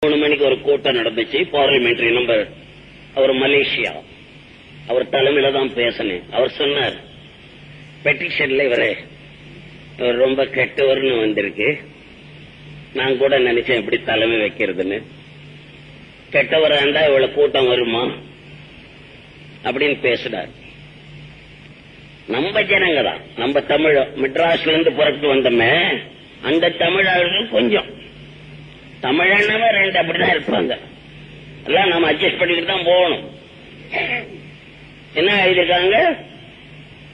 3 மணிக்கு ஒரு கூட்டம் நடந்துச்சு. Parliamentary number. அவர் மலேசியா. அவர் தலைமையில தான் பேசினேன். அவர் சொன்னார், பெட்டிஷன்ல இவர் ரொம்ப கெட்டவர்னு வந்திருக்கு. நான் கூட நினைச்சேன் இப்படி தலைமை வைக்கிறதுன்னு. கெட்டவர் ஆண்டா இவ்வளவு கூட்டம் வருமா அப்படின்னு பேசுறார். நம்ம ஜனங்க தான், நம்ம தமிழ் மெட்ராஸ்ல இருந்து புறப்பட்டு வந்தோமே, அந்த தமிழர்கள் கொஞ்சம் தமிழனவே 2 அப்படிதான் இருப்பாங்க. எல்லாம் நம்ம அட்ஜஸ்ட் பண்ணிக்கிட்டு தான் போகணும். என்ன எழுதிருக்காங்க,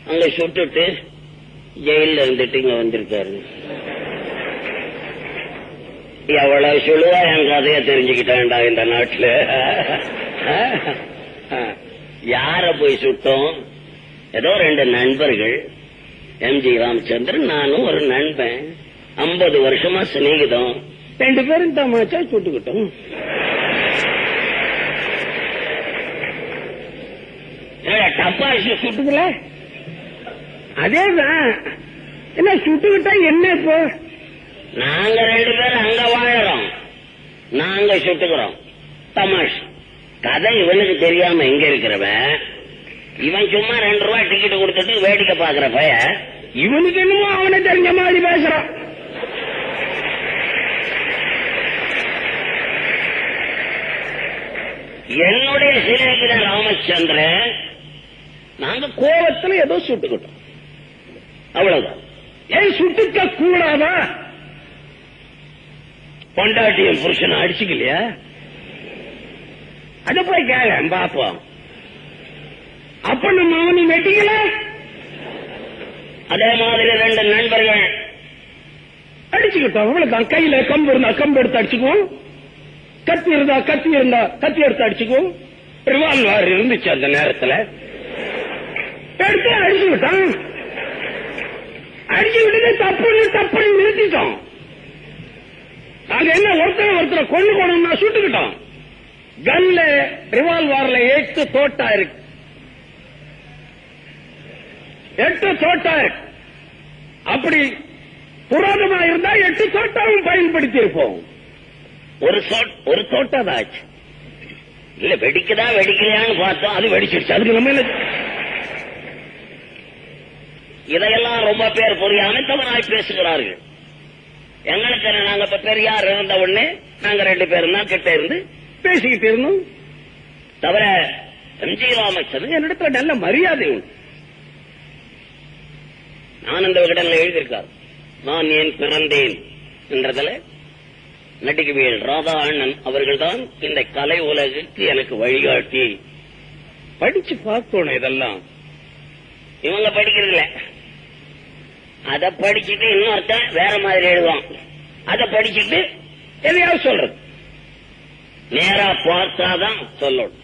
அங்க சுட்டுட்டு ஜெயில இருந்துட்டு இங்க வந்திருக்காரு. எவ்வளவு சொல்லுவா என் கதைய தெரிஞ்சுக்கிட்டான்டா இந்த நாட்டுல. யார போய் சுட்டோம்? ஏதோ 2 நண்பர்கள், எம்ஜி ராமச்சந்திரன், நானும் ஒரு நண்பன், 50 வருஷமா சிநேகிதம். 2 பேரும் தமாச்சா சுட்டுக்கிட்டோம். டப்பாசி சுட்டுக்கல, அதேதான். என்ன சுட்டுக்கிட்டா என்ன? இப்போ நாங்க 2 பேரும் அங்க வாழறோம், நாங்க சுட்டுக்கிறோம். தமாஷ் கதை இவனுக்கு தெரியாம எங்க இருக்கிறவன், இவன் சும்மா 2 ரூபாய் டிக்கெட் கொடுத்துட்டு வேடிக்கை பாக்குற பைய, இவனுக்கு என்னமோ அவனை தெரிஞ்ச மாதிரி பேசுறான். என்னுடைய சிநேகித ராமச்சந்திரன், நாங்க கோபத்துல ஏதோ சுட்டுக்கிட்டோம், அவ்வளவுதான். ஏன் சுட்டுக்க கூடாதா? பொண்டாட்டியும் புருஷனை அடிச்சுக்கலையா? அது போய் கேள பாப்போம். அப்ப நம்ம அவனை வெட்டிக்கல. அதே மாதிரி 2 நண்பர்கள் அடிச்சுக்கிட்டோம், அவ்வளவுதான். கையில கம்பு இருந்தா கம்பு எடுத்து அடிச்சுக்குவோம், கத்தி இருந்தா கத்தி எடுத்து அடிச்சுக்குவோம். ரிவால்வர் இருந்துச்சு அந்த நேரத்தில், எடுத்து அடிச்சு விட்டான். அடிச்சு விட்டு தப்புன்னு நிறுத்திட்டோம். நாங்க என்ன ஒருத்தரை கொண்டு சுட்டுக்கிட்டோம். கன்ல ரிவால்வர்ல 8 தோட்டா இருக்கு, 8 தோட்டா இருக்கு. அப்படி புராதமா இருந்தா 8 தோட்டாவும் பயன்படுத்தி இருப்போம். ஒரு தோட்டா தான் ஆச்சு. இல்ல வெடிக்குதா வெடிக்கலையான்னு பார்த்தோம், அது வெடிச்சிருச்சு. அதுக்கு நம்ம என்ன? இதையெல்லாம் ரொம்ப பேர் புரியாம தவறாய் பேசுகிறார்கள். எங்களுக்கு நாங்க இப்ப பெரியார் இருந்த உடனே நாங்க 2 பேரும் தான் கிட்ட இருந்து பேசிக்கிட்டு இருந்தோம். தவிர எம்ஜி ராமச்சந்திரன் என்னிடத்துல நல்ல மரியாதை உண்டு. ஆனந்த விகடன்ல எழுதியிருக்கார், நான் ஏன் பிறந்தேன் என்றதுல நடிகவியல் ராதா அண்ணன் அவர்கள் தான் இந்த கலை உலகுக்கு எனக்கு வழிகாட்டி. படிச்சு பார்த்தோம். இதெல்லாம் இவங்க படிக்கிறதில்ல. அதை படிச்சுட்டு இன்னொருத்தன் வேற மாதிரி எழுதுவான், அதை படிச்சுட்டு எதையாவது சொல்றது. நேரா பார்த்தாதான் சொல்லணும்.